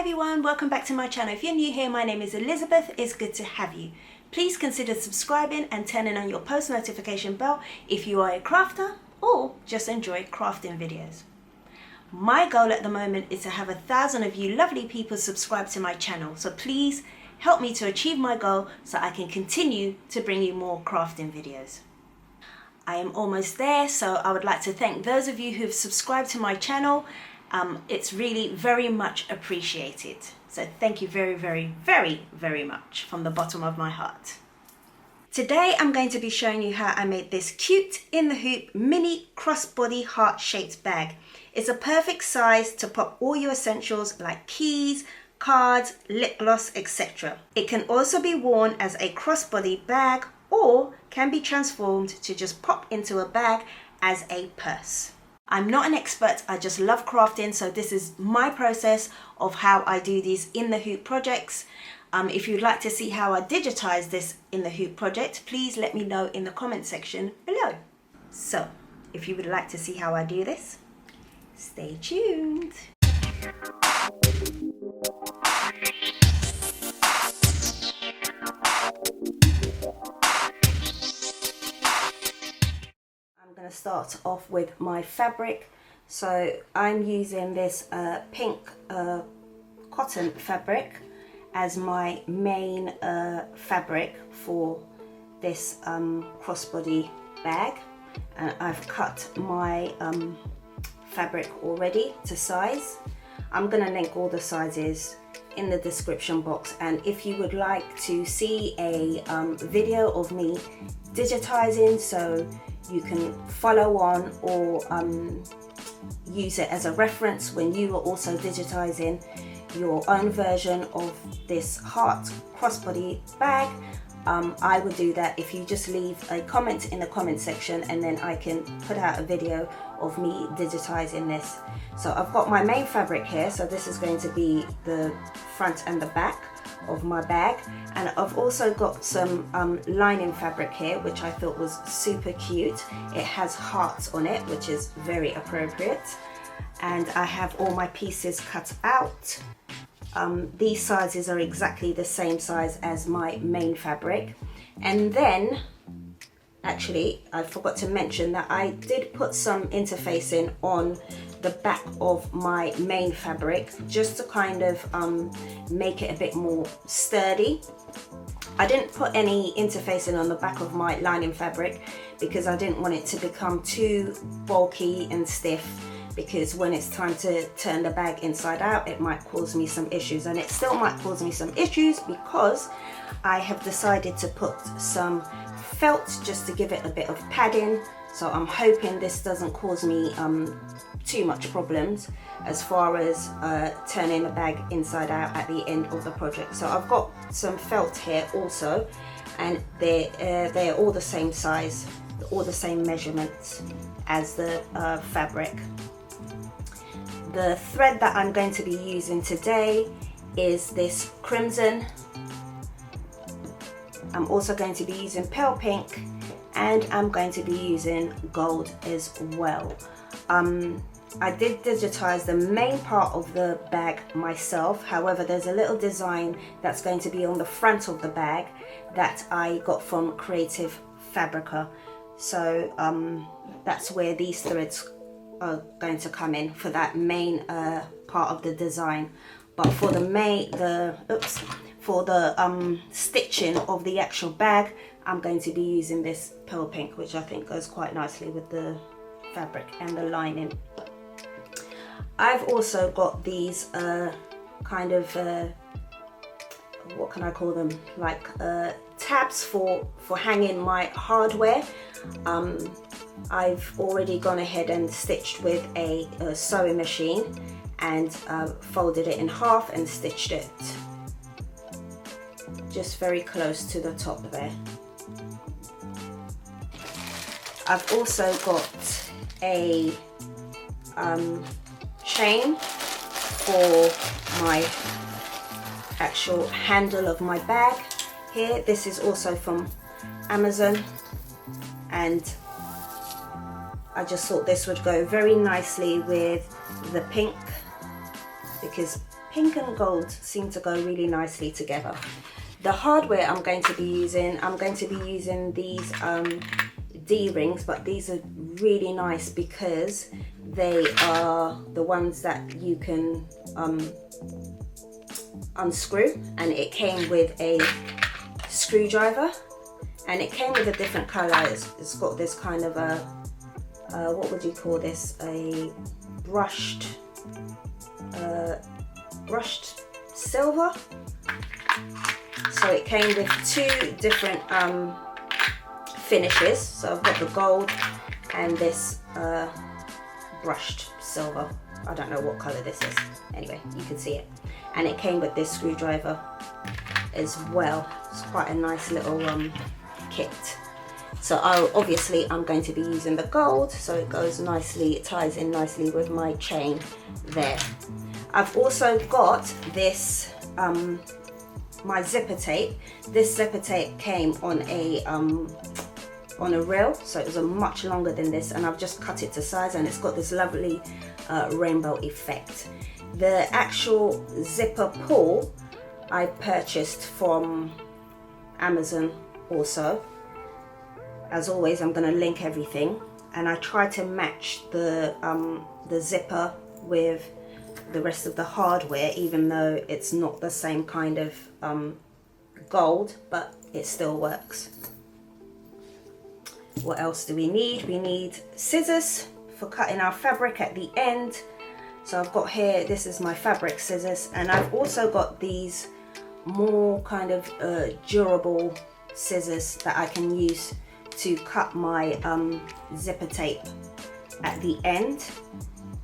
everyone, welcome back to my channel. If you're new here, my name is Elizabeth. It's good to have you. Please consider subscribing and turning on your post notification bell if you are a crafter or just enjoy crafting videos. My goal at the moment is to have 1,000 of you lovely people subscribe to my channel, so please help me to achieve my goal so I can continue to bring you more crafting videos. I am almost there, so I would like to thank those of you who have subscribed to my channel. It's really very much appreciated. So thank you very much from the bottom of my heart. Today I'm going to be showing you how I made this cute in the hoop mini crossbody heart-shaped bag. It's a perfect size to pop all your essentials like keys, cards, lip gloss, etc. It can also be worn as a crossbody bag or can be transformed to just pop into a bag as a purse. I'm not an expert, I just love crafting, so this is my process of how I do these in the hoop projects. If you'd like to see how I digitize this in the hoop project, please let me know in the comment section below. So, if you would like to see how I do this, stay tuned. I'm going to start off with my fabric. So I'm using this pink cotton fabric as my main fabric for this crossbody bag, and I've cut my fabric already to size. I'm going to link all the sizes in the description box, and if you would like to see a video of me digitizing so you can follow on or use it as a reference when you are also digitizing your own version of this heart crossbody bag, I would do that if you just leave a comment in the comment section, and then I can put out a video of me digitizing this. So I've got my main fabric here, so this is going to be the front and the back of my bag, and I've also got some lining fabric here which I thought was super cute. It has hearts on it, which is very appropriate, and I have all my pieces cut out. These sizes are exactly the same size as my main fabric. And then actually I forgot to mention that I did put some interfacing on the back of my main fabric just to kind of make it a bit more sturdy. I didn't put any interfacing on the back of my lining fabric because I didn't want it to become too bulky and stiff, because when it's time to turn the bag inside out it might cause me some issues, and it still might cause me some issues because I have decided to put some felt just to give it a bit of padding. So I'm hoping this doesn't cause me too much problems as far as turning the bag inside out at the end of the project. So I've got some felt here also, and they're all the same size, all the same measurements as the fabric. The thread that I'm going to be using today is this crimson. I'm also going to be using pale pink, and I'm going to be using gold as well. I did digitize the main part of the bag myself, however there's a little design that's going to be on the front of the bag that I got from Creative Fabrica. So that's where these threads are going to come in for that main part of the design. But for the stitching of the actual bag, I'm going to be using this pearl pink, which I think goes quite nicely with the fabric and the lining. I've also got these kind of what can I call them, like tabs for hanging my hardware. I've already gone ahead and stitched with a sewing machine and folded it in half and stitched it just very close to the top there. I've also got a chain for my actual handle of my bag here. This is also from Amazon, and I just thought this would go very nicely with the pink because pink and gold seem to go really nicely together. The hardware I'm going to be using these D-rings, but these are really nice because they are the ones that you can unscrew, and it came with a screwdriver, and it came with a different color. It's got this kind of a what would you call this, a brushed silver. So it came with two different finishes. So I've got the gold and this brushed silver. I don't know what color this is. Anyway, you can see it. And it came with this screwdriver as well. It's quite a nice little kit. So obviously I'm going to be using the gold, so it goes nicely, it ties in nicely with my chain there. I've also got this my zipper tape. This zipper tape came on a reel, so it was a much longer than this, and I've just cut it to size, and it's got this lovely rainbow effect. The actual zipper pull I purchased from Amazon also. As always, I'm going to link everything, and I try to match the zipper with the rest of the hardware, even though it's not the same kind of gold, but it still works. What else do we need? We need scissors for cutting our fabric at the end. So I've got here, this is my fabric scissors, and I've also got these more kind of durable scissors that I can use to cut my zipper tape at the end,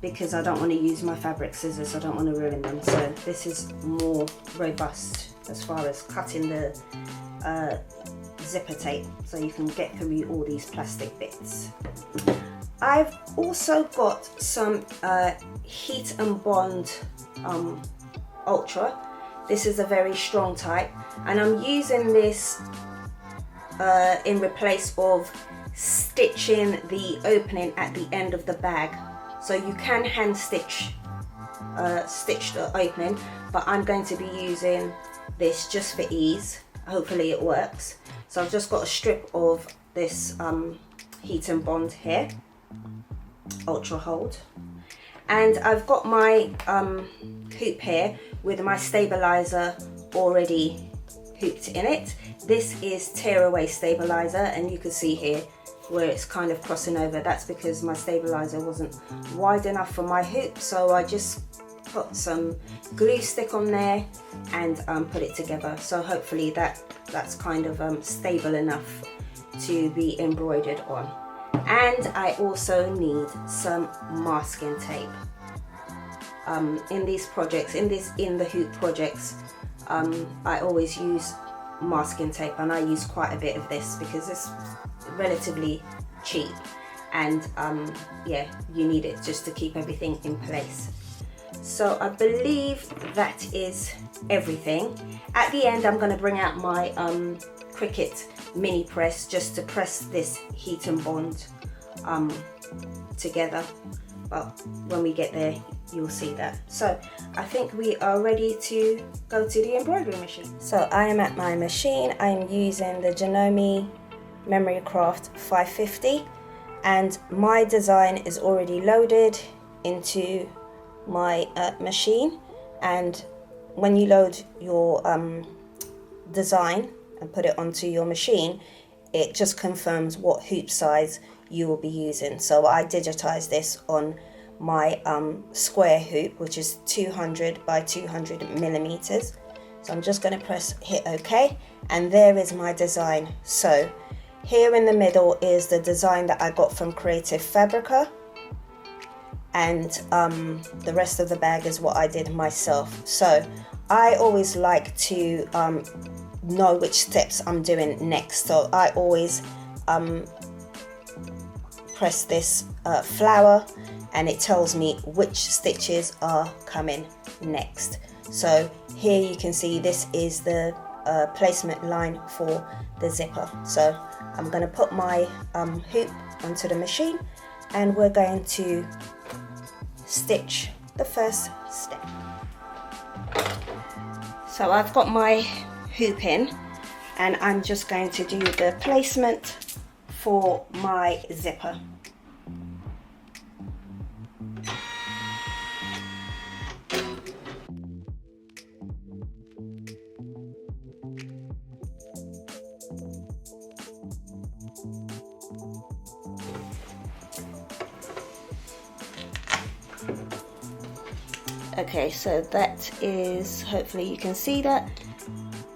because I don't want to use my fabric scissors, I don't want to ruin them. So this is more robust as far as cutting the zipper tape, so you can get through all these plastic bits. I've also got some Heat and Bond Ultra. This is a very strong type, and I'm using this in replace of stitching the opening at the end of the bag. So you can hand stitch the opening, but I'm going to be using this just for ease. Hopefully it works. So I've just got a strip of this Heat and Bond here, Ultra Hold, and I've got my hoop here with my stabilizer already hooped in it. This is tear away stabilizer, and you can see here where it's kind of crossing over. That's because my stabilizer wasn't wide enough for my hoop, so I just put some glue stick on there and put it together. So hopefully that's kind of stable enough to be embroidered on. And I also need some masking tape. In these projects, in the hoop projects, I always use masking tape, and I use quite a bit of this because it's relatively cheap, and yeah, you need it just to keep everything in place. So I believe that is everything. At the end, I'm going to bring out my Cricut mini press just to press this Heat and Bond together, but when we get there you'll see that. So I think we are ready to go to the embroidery machine. So I am at my machine. I'm using the Janome Memory Craft 550, and my design is already loaded into my machine. And when you load your design and put it onto your machine, it just confirms what hoop size you will be using. So I digitized this on my square hoop, which is 200 by 200 millimeters. So I'm just going to press hit OK, and there is my design. So here in the middle is the design that I got from Creative Fabrica, and the rest of the bag is what I did myself. So I always like to know which steps I'm doing next, so I always press this flower, and it tells me which stitches are coming next. So here you can see this is the placement line for the zipper. So I'm going to put my hoop onto the machine, and we're going to stitch the first step. So I've got my hoop in, and I'm just going to do the placement for my zipper. Okay, so that is, hopefully you can see that.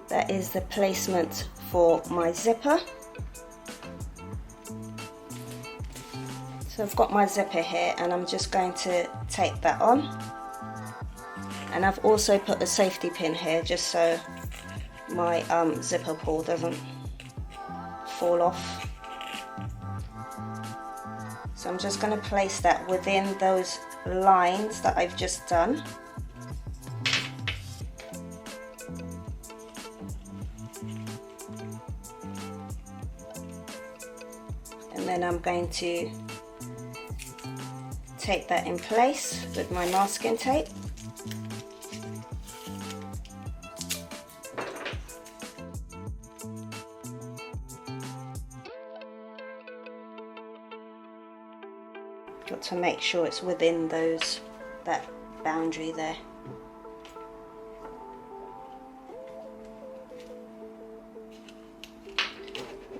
That is the placement for my zipper. So I've got my zipper here, and I'm just going to tape that on. And I've also put a safety pin here just so my zipper pull doesn't fall off. So I'm just going to place that within those lines that I've just done. And then I'm going to tape that in place with my masking tape. Got to make sure it's within that boundary there.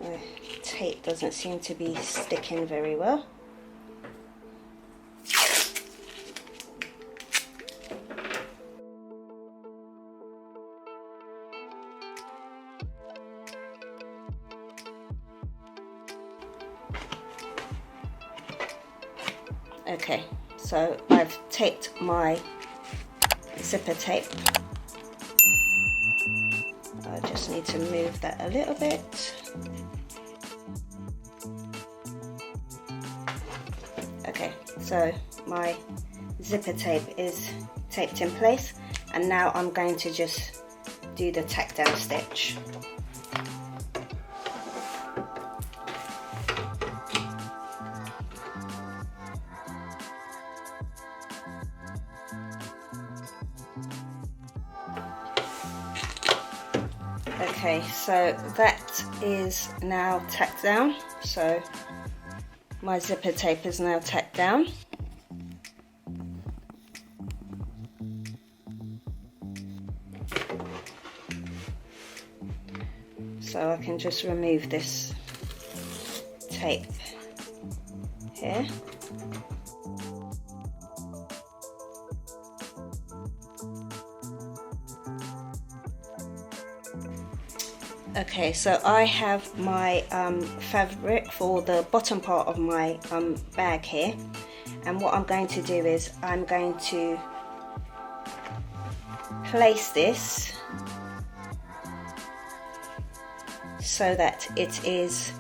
The tape doesn't seem to be sticking very well. Okay, so I've taped my zipper tape. I just need to move that a little bit. Okay, so my zipper tape is taped in place, and now I'm going to just do the tack down stitch. Okay, so that is now tacked down. So my zipper tape is now tacked down. So I can just remove this tape here. Okay, so I have my fabric for the bottom part of my bag here, and what I'm going to do is I'm going to place this so that it is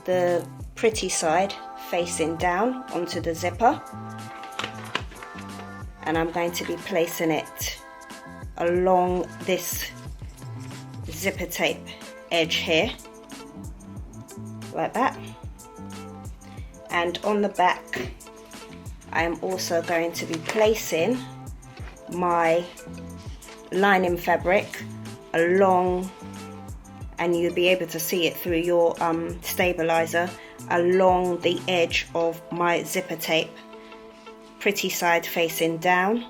the pretty side facing down onto the zipper, and I'm going to be placing it along this zipper tape edge here, like that. And on the back I am also going to be placing my lining fabric along, and you'll be able to see it through your stabilizer, along the edge of my zipper tape, pretty side facing down,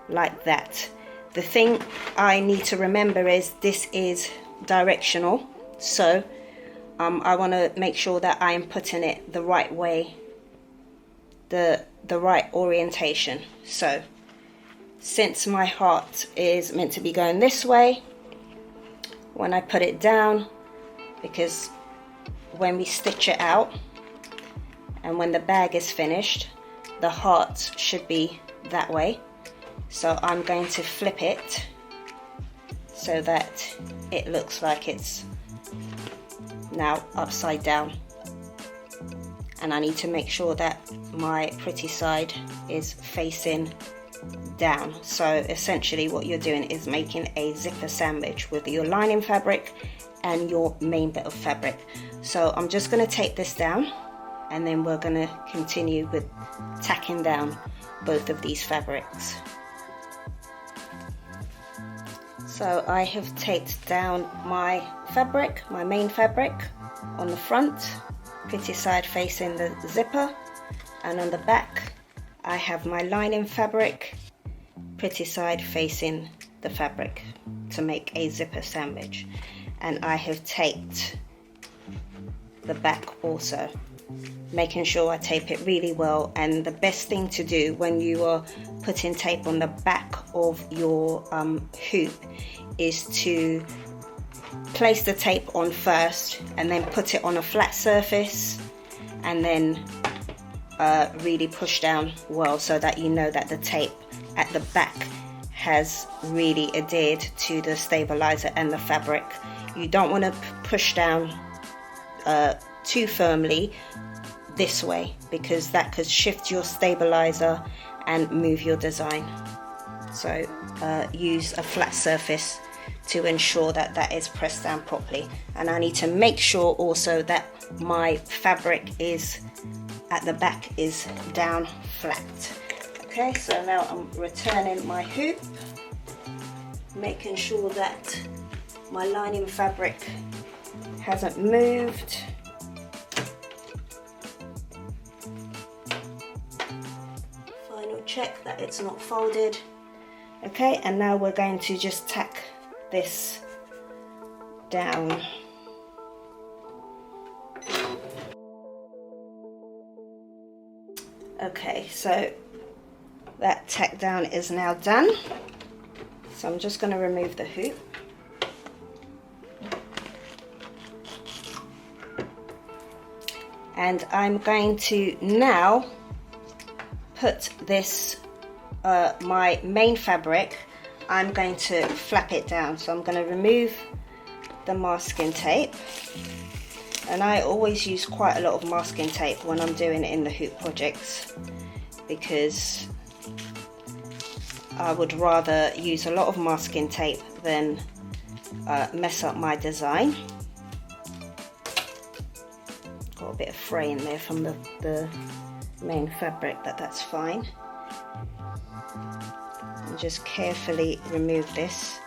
like that. The thing I need to remember is this is directional, so I want to make sure that I am putting it the right way, the right orientation. So since my heart is meant to be going this way, when I put it down, because when we stitch it out and when the bag is finished, the heart should be that way. So I'm going to flip it so that it looks like it's now upside down, and I need to make sure that my pretty side is facing down. So essentially what you're doing is making a zipper sandwich with your lining fabric and your main bit of fabric. So I'm just going to tape this down, and then we're going to continue with tacking down both of these fabrics. So So I have taped down my fabric, my main fabric, on the front, pretty side facing the zipper, and on the back I have my lining fabric, pretty side facing the fabric to make a zipper sandwich. And I have taped the back also, making sure I tape it really well. And the best thing to do when you are putting tape on the back of your hoop is to place the tape on first and then put it on a flat surface, and then really push down well, so that you know that the tape at the back has really adhered to the stabilizer and the fabric. You don't want to push down too firmly this way, because that could shift your stabilizer and move your design. So use a flat surface to ensure that that is pressed down properly. And I need to make sure also that my fabric is at the back is down flat. Okay, so now I'm returning my hoop, making sure that my lining fabric hasn't moved. Final check that it's not folded. Okay, and now we're going to just tack this down. Okay, so that tack down is now done. So I'm just going to remove the hoop. And I'm going to now put this, my main fabric, I'm going to flap it down. So I'm going to remove the masking tape. And I always use quite a lot of masking tape when I'm doing it in the hoop projects, because I would rather use a lot of masking tape than mess up my design. Got a bit of fray in there from the main fabric, that's fine. And just carefully remove this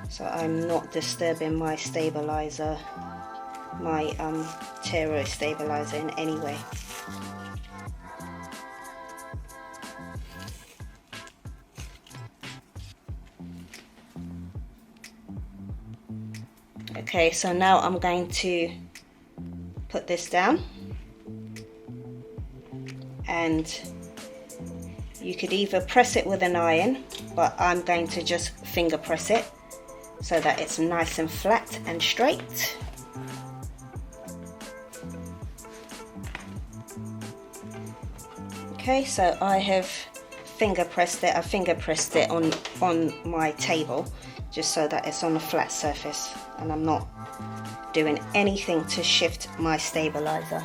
so I'm not disturbing my stabilizer, my Tero stabilizer in any way. Okay, so now I'm going to put this down, and you could either press it with an iron, but I'm going to just finger press it so that it's nice and flat and straight. Okay, so I have finger pressed it. I finger pressed it on my table just so that it's on a flat surface, and I'm not doing anything to shift my stabilizer.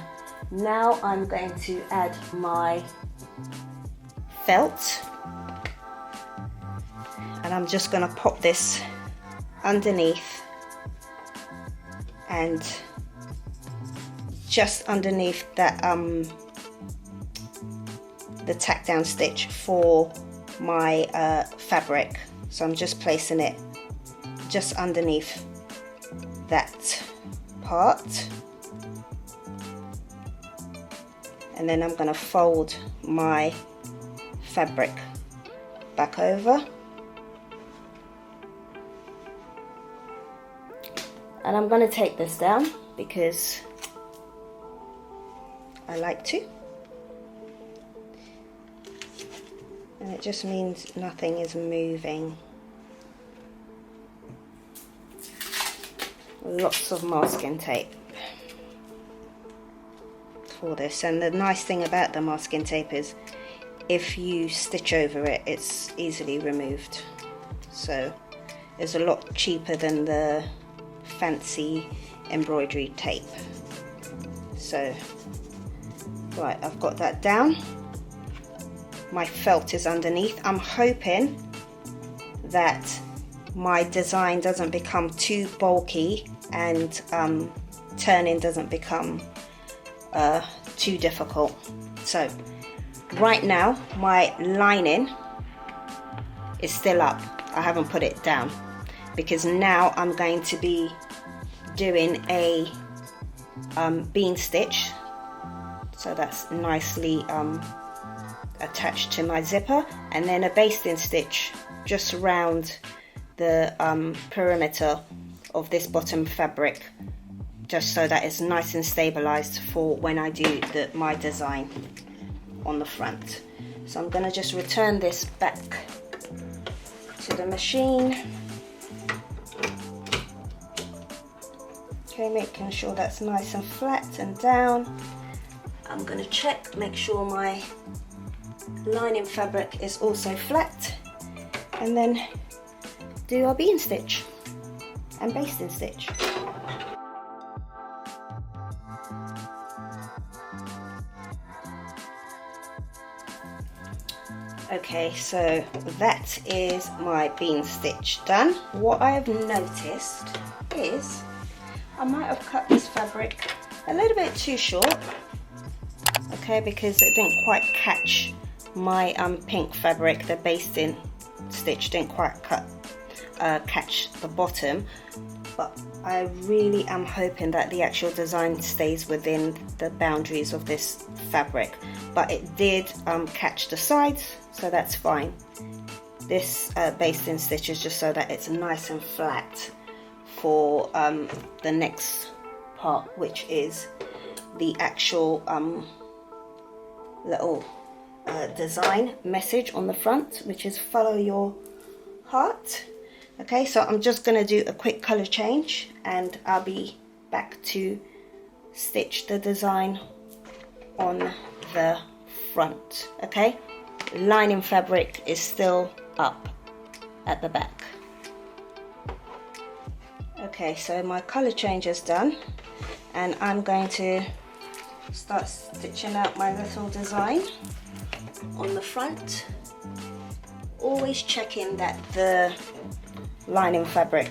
Now I'm going to add my felt, and I'm just going to pop this underneath, and just underneath that the tack down stitch for my fabric. So I'm just placing it just underneath that part, and then I'm going to fold my fabric back over, and I'm going to take this down because I like to, and it just means nothing is moving. Lots of masking tape for this, and the nice thing about the masking tape is if you stitch over it, it's easily removed, so it's a lot cheaper than the fancy embroidery tape. So right, I've got that down. My felt is underneath. I'm hoping that my design doesn't become too bulky and turning doesn't become too difficult. So right now my lining is still up. I haven't put it down because now I'm going to be doing a bean stitch, so that's nicely attached to my zipper, and then a basting stitch just around the perimeter of this bottom fabric, just so that it's nice and stabilized for when I do my design on the front. So I'm going to just return this back to the machine. Okay, making sure that's nice and flat and down. I'm going to check, make sure my lining fabric is also flat, and then do our bean stitch and basting stitch. Okay, so that is my bean stitch done. What I have noticed is I might have cut this fabric a little bit too short, okay, because it didn't quite catch my pink fabric. The basting stitch didn't quite catch the bottom, but I really am hoping that the actual design stays within the boundaries of this fabric, but it did catch the sides, so that's fine. This basting stitch is just so that it's nice and flat for the next part, which is the actual little design message on the front, which is follow your heart. Okay, so I'm just going to do a quick color change and I'll be back to stitch the design on the front. Okay, lining fabric is still up at the back. Okay, so my color change is done and I'm going to start stitching out my little design on the front, always checking that the lining fabric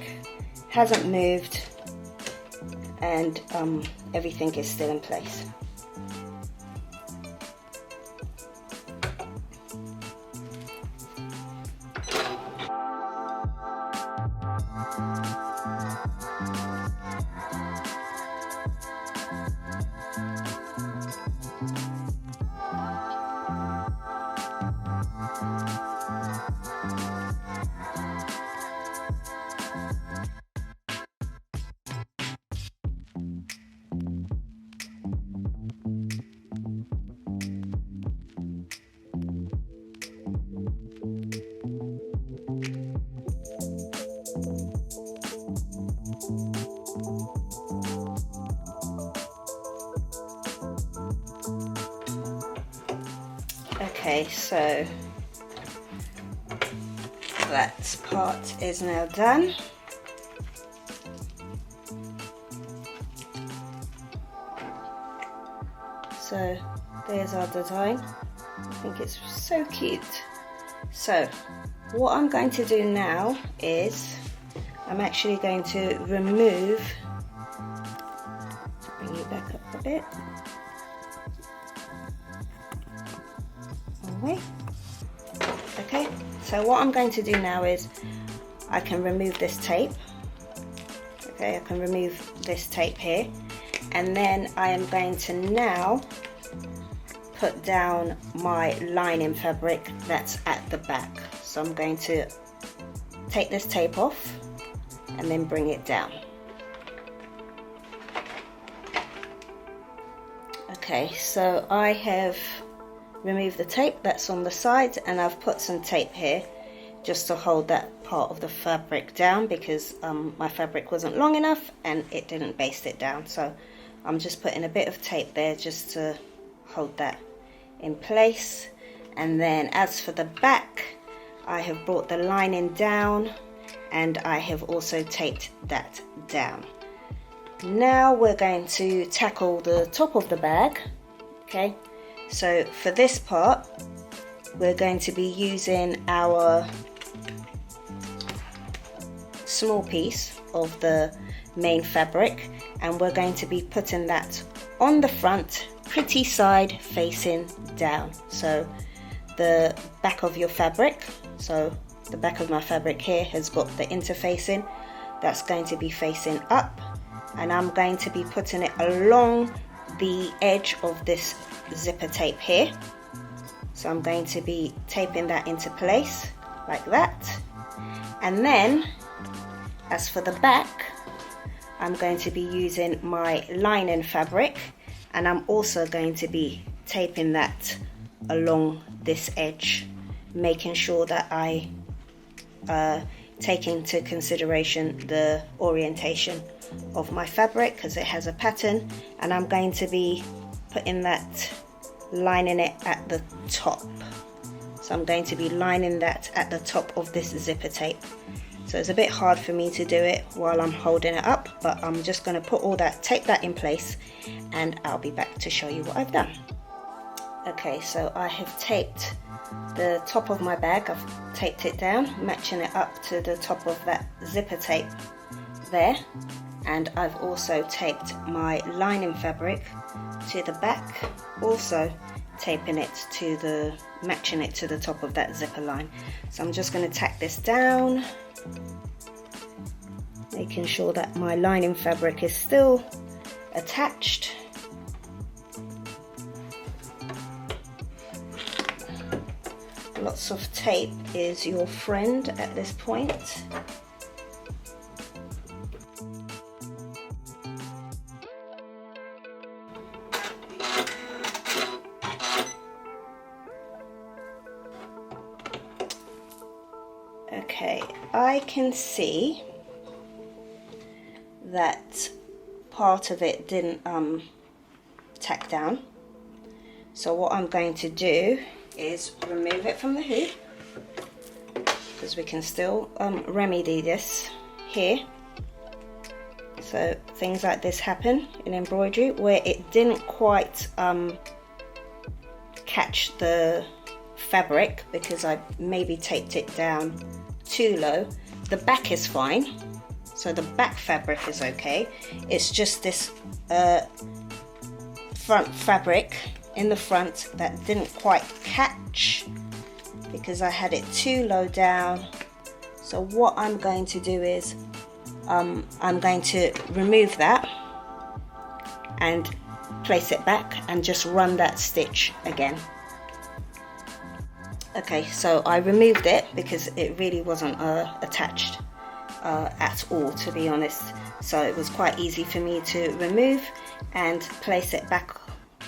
hasn't moved and everything is still in place. Okay, so that part is now done. So there's our design. I think it's so cute. So what I'm going to do now is I'm actually going to remove, bring you back up a bit. Okay, so what I'm going to do now is I can remove this tape. Okay, I can remove this tape here, and then I am going to now put down my lining fabric that's at the back. So I'm going to take this tape off and then bring it down. Okay, so I have remove the tape that's on the side and I've put some tape here just to hold that part of the fabric down because my fabric wasn't long enough and it didn't baste it down, so I'm just putting a bit of tape there just to hold that in place. And then as for the back, I have brought the lining down and I have also taped that down. Now we're going to tackle the top of the bag. Okay, so for this part we're going to be using our small piece of the main fabric and we're going to be putting that on the front, pretty side facing down. So the back of your fabric, so the back of my fabric here has got the interfacing that's going to be facing up, and I'm going to be putting it along the edge of this zipper tape here. So I'm going to be taping that into place like that. And then as for the back, I'm going to be using my lining fabric, and I'm also going to be taping that along this edge, making sure that I take into consideration the orientation of my fabric because it has a pattern, and I'm going to be putting that, lining it at the top. So I'm going to be lining that at the top of this zipper tape. So it's a bit hard for me to do it while I'm holding it up, but I'm just going to put all that, tape that in place, and I'll be back to show you what I've done. Okay, so I have taped the top of my bag, I've taped it down, matching it up to the top of that zipper tape there, and I've also taped my lining fabric to the back, also taping it to the, matching it to the top of that zipper line. So I'm just going to tack this down, making sure that my lining fabric is still attached. Lots of tape is your friend at this point. Okay, I can see that part of it didn't tack down. So what I'm going to do is remove it from the hoop, because we can still remedy this here. So things like this happen in embroidery where it didn't quite catch the fabric because I maybe taped it down too low. The back is fine, so the back fabric is okay. It's just this front fabric in the front that didn't quite catch because I had it too low down. So what I'm going to do is I'm going to remove that and place it back and just run that stitch again. Okay, so I removed it because it really wasn't attached at all, to be honest. So it was quite easy for me to remove and place it back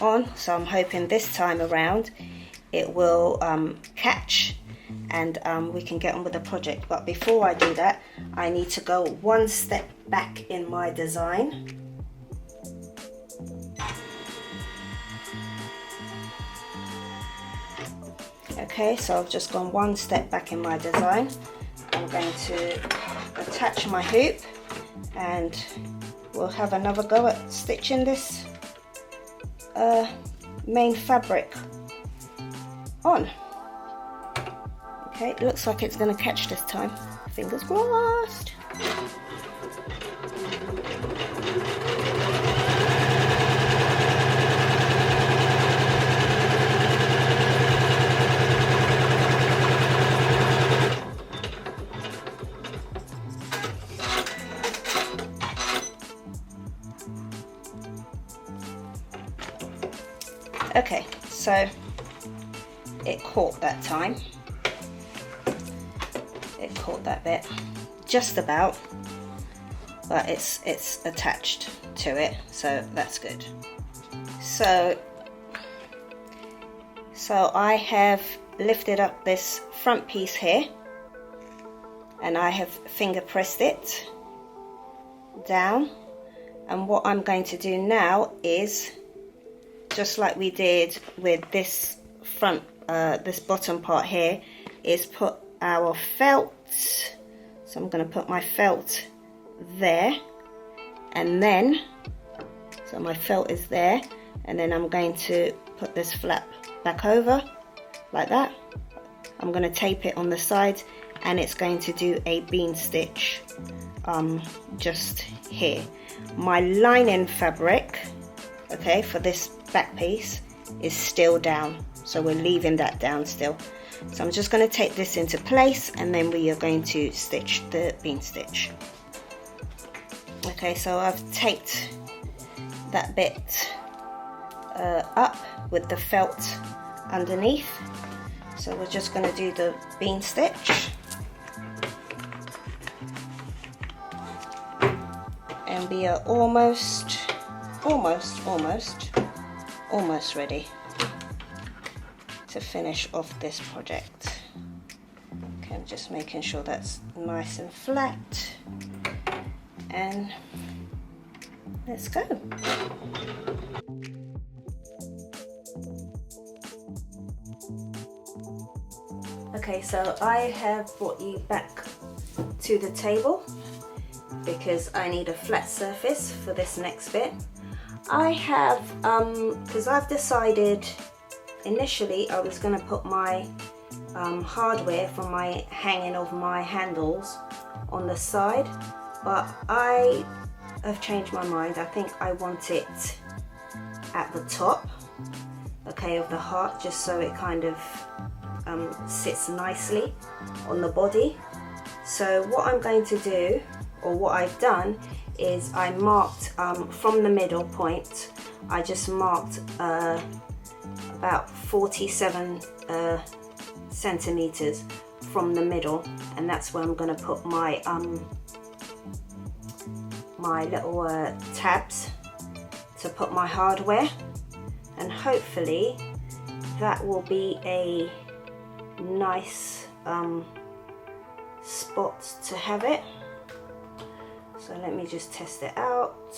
on. So I'm hoping this time around it will catch and we can get on with the project. But before I do that, I need to go one step back in my design. Okay, so I've just gone one step back in my design. I'm going to attach my hoop and we'll have another go at stitching this main fabric on. Okay, it looks like it's going to catch this time. Fingers crossed. Okay, so it caught that time. It caught that bit, just about, but it's attached to it, so that's good. So I have lifted up this front piece here, and I have finger pressed it down. And what I'm going to do now is, just like we did with this front, this bottom part here, is put our felt. So I'm going to put my felt there, and then, so my felt is there, and then I'm going to put this flap back over like that. I'm going to tape it on the sides, and it's going to do a bean stitch just here. My lining fabric, okay, for this back piece is still down, so we're leaving that down still. So I'm just going to take this into place, and then we are going to stitch the bean stitch. Okay, so I've taped that bit up with the felt underneath. So we're just going to do the bean stitch. And we are almost ready to finish off this project. Okay, I'm just making sure that's nice and flat, and let's go. Okay, so I have brought you back to the table because I need a flat surface for this next bit. I have, because I've decided initially I was going to put my hardware for my hanging of my handles on the side, but I have changed my mind. I think I want it at the top, okay, of the heart, just so it kind of sits nicely on the body. So what I'm going to do, or what I've done, is I marked from the middle point, I just marked about 47 centimeters from the middle, and that's where I'm going to put my my little tabs to put my hardware, and hopefully that will be a nice spot to have it. So let me just test it out,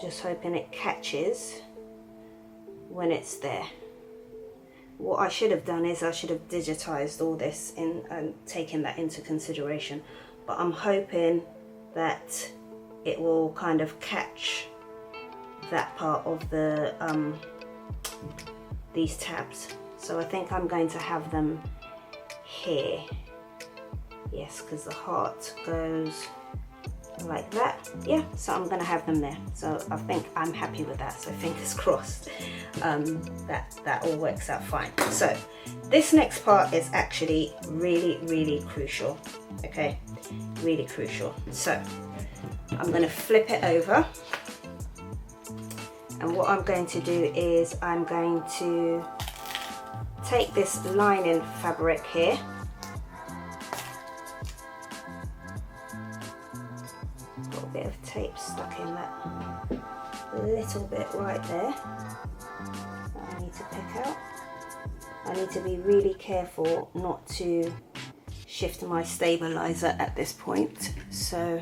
just hoping it catches when it's there. What I should have done is I should have digitized all this and taken that into consideration, but I'm hoping that it will kind of catch that part of the these tabs. So I think I'm going to have them here. Yes, because the heart goes like that. Yeah, so I'm going to have them there. So I think I'm happy with that. So fingers crossed that all works out fine. So this next part is actually really crucial. Okay, really crucial. So I'm going to flip it over, and what I'm going to do is I'm going to take this lining fabric here, got a bit of tape stuck in that little bit right there that I need to pick out. I need to be really careful not to shift my stabilizer at this point, so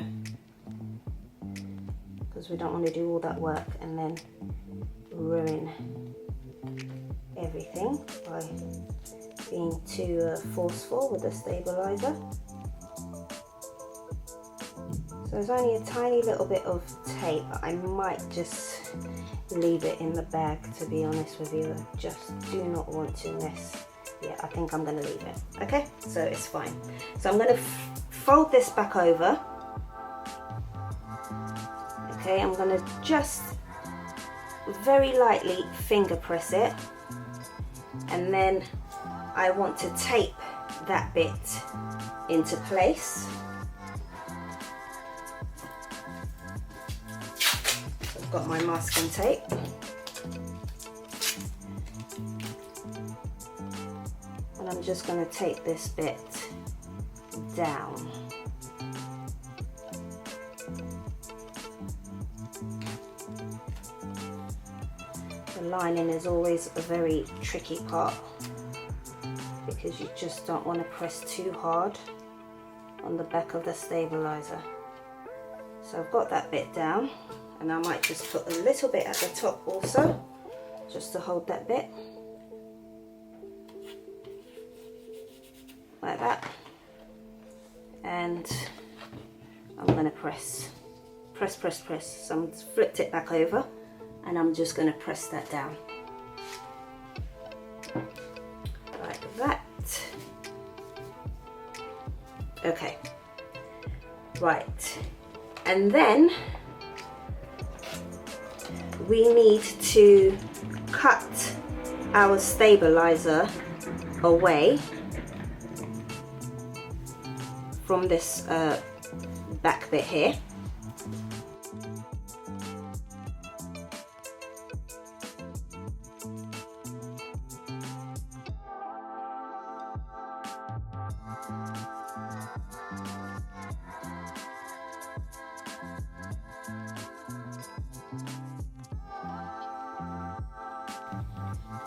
because we don't want to do all that work and then ruin everything by being too forceful with the stabilizer. So there's only a tiny little bit of tape. I might just leave it in the bag, to be honest with you. I just do not want to mess. Yeah, I think I'm going to leave it. Okay, so it's fine. So I'm going to fold this back over. Okay, I'm going to just very lightly finger press it, and then I want to tape that bit into place. So I've got my masking tape. And I'm just going to tape this bit down. The lining is always a very tricky part because you just don't want to press too hard on the back of the stabilizer. So I've got that bit down, and I might just put a little bit at the top also, just to hold that bit. Like that. And I'm going to press. So I'm flipped it back over, and I'm just going to press that down like that. Okay, right, and then we need to cut our stabilizer away from this back bit here.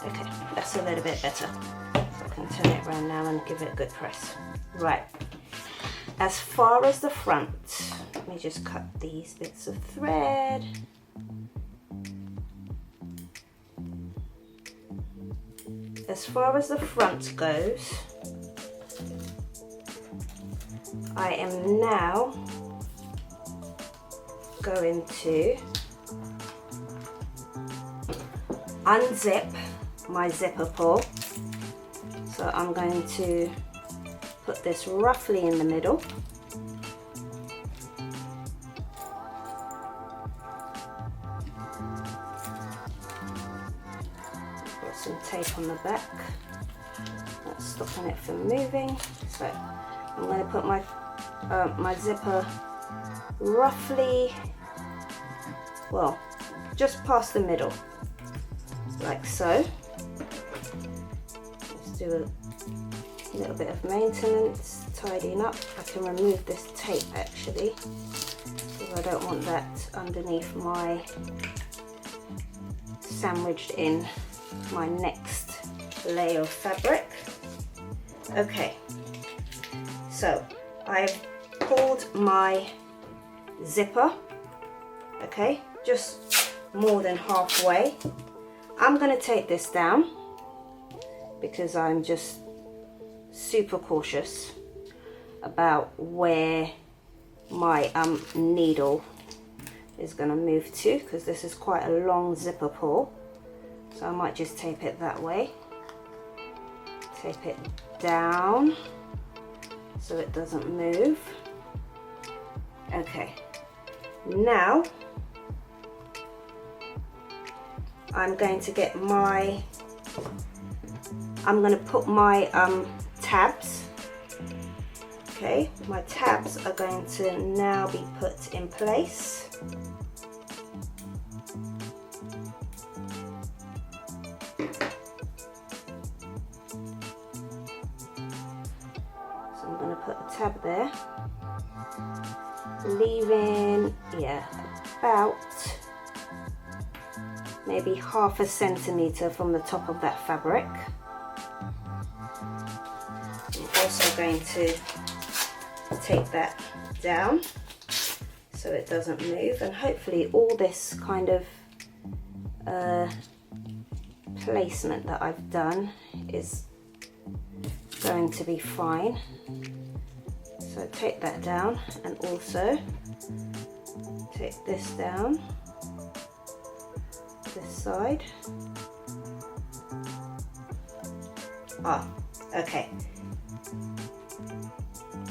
Okay, that's a little bit better. So I can turn it around now and give it a good press. Right, as far as the front, let me just cut these bits of thread. As far as the front goes, I am now going to unzip my zipper pull. So I'm going to put this roughly in the middle. Put some tape on the back. That's stopping it from moving. So I'm going to put my my zipper roughly, well, just past the middle, like so. Let's do a little bit of maintenance, tidying up. I can remove this tape actually, because I don't want that underneath my sandwiched in my next layer of fabric. Okay, so I've pulled my zipper, okay, just more than halfway. I'm going to take this down because I'm just super cautious about where my needle is going to move to, because this is quite a long zipper pull, so I might just tape it that way. Tape it down so it doesn't move. Okay, now I'm going to get my, I'm going to put my tabs. Okay, my tabs are going to now be put in place. So I'm going to put a tab there, leaving, yeah, about maybe ½ centimeter from the top of that fabric. I'm also going to take that down so it doesn't move, and hopefully all this kind of placement that I've done is going to be fine. So take that down, and also take this down, this side. Okay,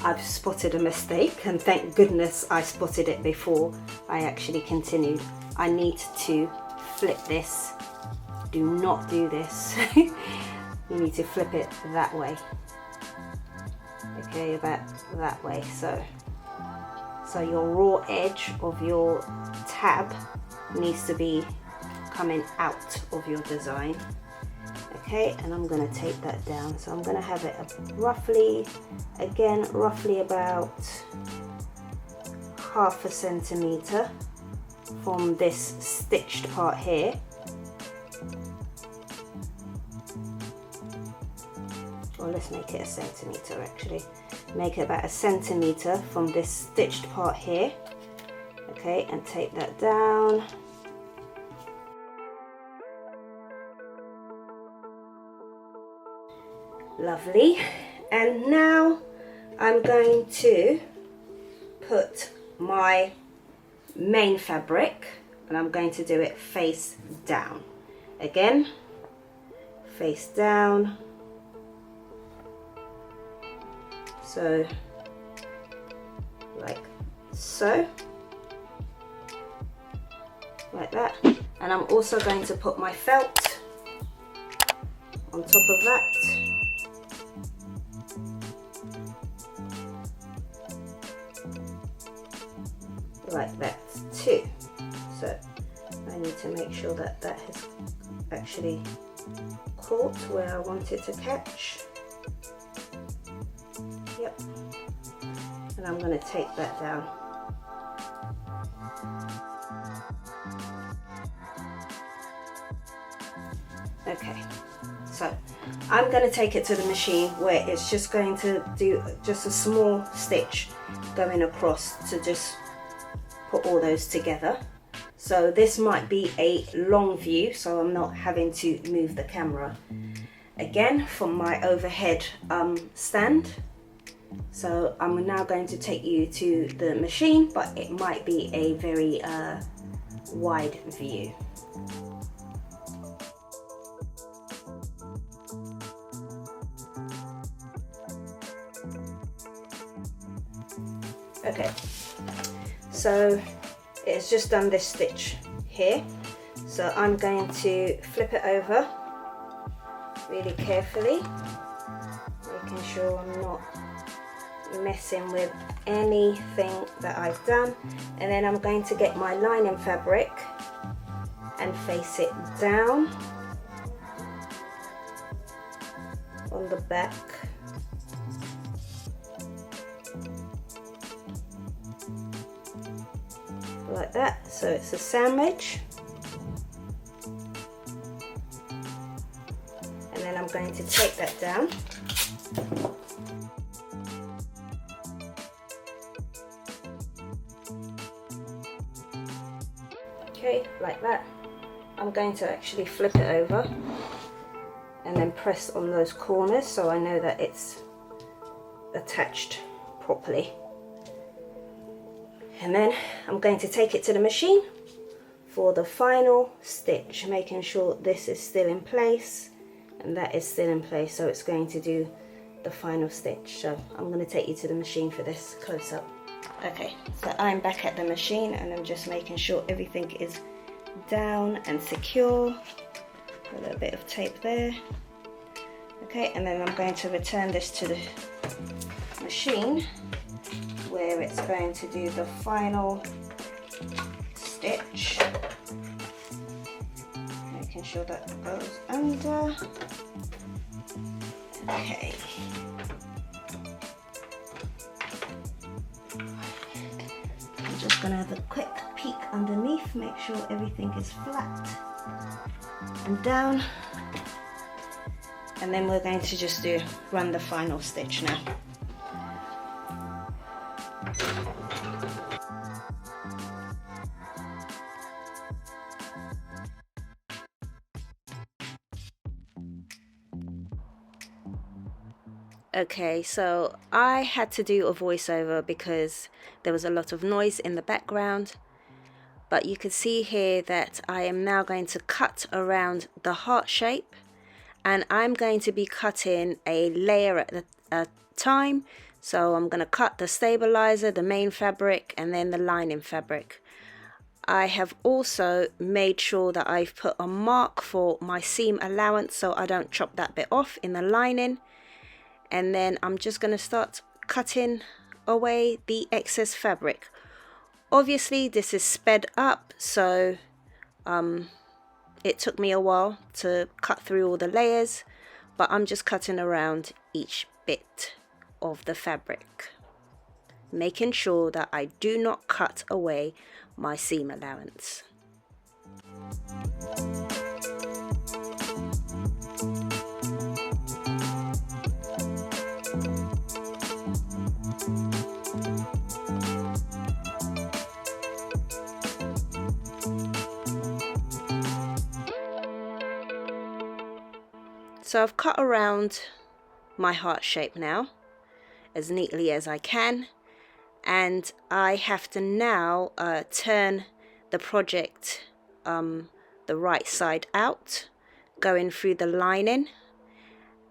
I've spotted a mistake, and thank goodness I spotted it before I actually continued. I need to flip this. Do not do this. You need to flip it that way. Okay, about that way. So your raw edge of your tab needs to be coming out of your design. Okay, and I'm going to take that down. So I'm going to have it roughly, again, roughly about ½ centimeter from this stitched part here. Or let's make it 1 centimeter actually. Make it about 1 centimeter from this stitched part here. Okay, and take that down. Lovely. And now I'm going to put my main fabric, and I'm going to do it face down. Again, face down. So, like so. Like that. And I'm also going to put my felt on top of that. like that too. So I need to make sure that that has actually caught where I want it to catch. Yep. And I'm going to take that down. Okay, so I'm going to take it to the machine where it's just going to do just a small stitch going across to just put all those together. So this might be a long view, so I'm not having to move the camera again from my overhead stand. So I'm now going to take you to the machine, but it might be a very wide view. Okay, so it's just done this stitch here, so I'm going to flip it over really carefully, making sure I'm not messing with anything that I've done, and then I'm going to get my lining fabric and face it down on the back. Like that, so it's a sandwich, and then I'm going to take that down. Okay, like that. I'm going to actually flip it over and then press on those corners so I know that it's attached properly. And then I'm going to take it to the machine for the final stitch, making sure this is still in place and that is still in place, so it's going to do the final stitch. So I'm going to take you to the machine for this close up. Okay, so I'm back at the machine and I'm just making sure everything is down and secure. A little bit of tape there. Okay, and then I'm going to return this to the machine where it's going to do the final stitch, making sure that goes under. Okay, I'm just going to have a quick peek underneath, make sure everything is flat and down, and then we're going to just run the final stitch now. Okay, so I had to do a voiceover because there was a lot of noise in the background, but you can see here that I am now going to cut around the heart shape, and I'm going to be cutting a layer at a time. So I'm going to cut the stabilizer, the main fabric, and then the lining fabric. I have also made sure that I've put a mark for my seam allowance so I don't chop that bit off in the lining. And then I'm just going to start cutting away the excess fabric. Obviously this is sped up, so it took me a while to cut through all the layers, but I'm just cutting around each bit of the fabric, making sure that I do not cut away my seam allowance. So I've cut around my heart shape now as neatly as I can, and I have to now turn the project the right side out, going through the lining,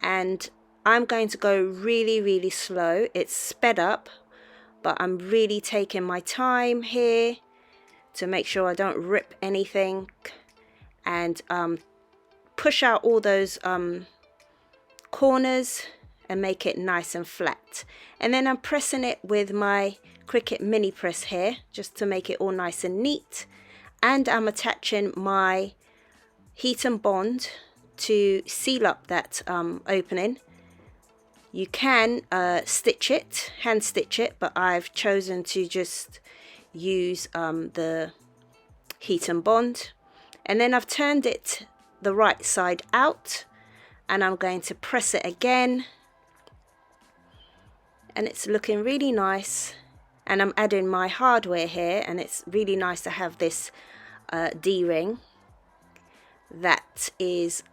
and I'm going to go really slow. It's sped up, but I'm really taking my time here to make sure I don't rip anything, and push out all those corners and make it nice and flat. And then I'm pressing it with my Cricut mini press here just to make it all nice and neat. And I'm attaching my heat and bond to seal up that opening. You can stitch it, hand stitch it, but I've chosen to just use the heat and bond. And then I've turned it the right side out, and I'm going to press it again, and it's looking really nice. And I'm adding my hardware here, and it's really nice to have this D-ring that is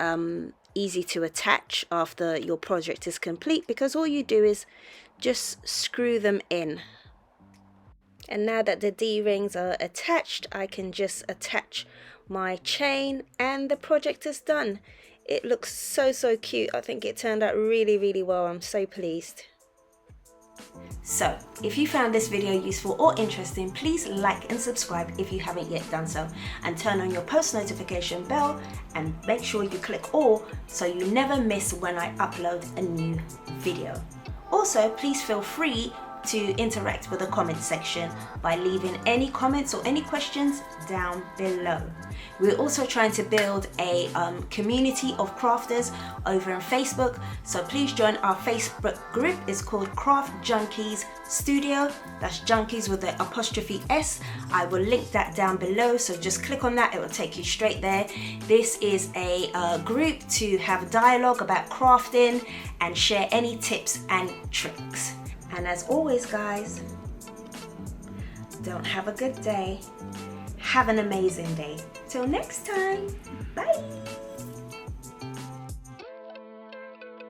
easy to attach after your project is complete, because all you do is just screw them in. And now that the D-rings are attached, I can just attach my chain and the project is done. It looks so cute. I think it turned out really well. I'm so pleased. So if you found this video useful or interesting, please like and subscribe if you haven't yet done so, and turn on your post notification bell and make sure you click all so you never miss when I upload a new video. Also, please feel free to interact with the comment section by leaving any comments or any questions down below. We're also trying to build a community of crafters over on Facebook, so please join our Facebook group. It's called Craft Junkies Studio. That's Junkies with the apostrophe S. I will link that down below, so just click on that, it will take you straight there. This is a group to have dialogue about crafting and share any tips and tricks. And as always, guys, don't have a good day. Have an amazing day. Till next time, bye.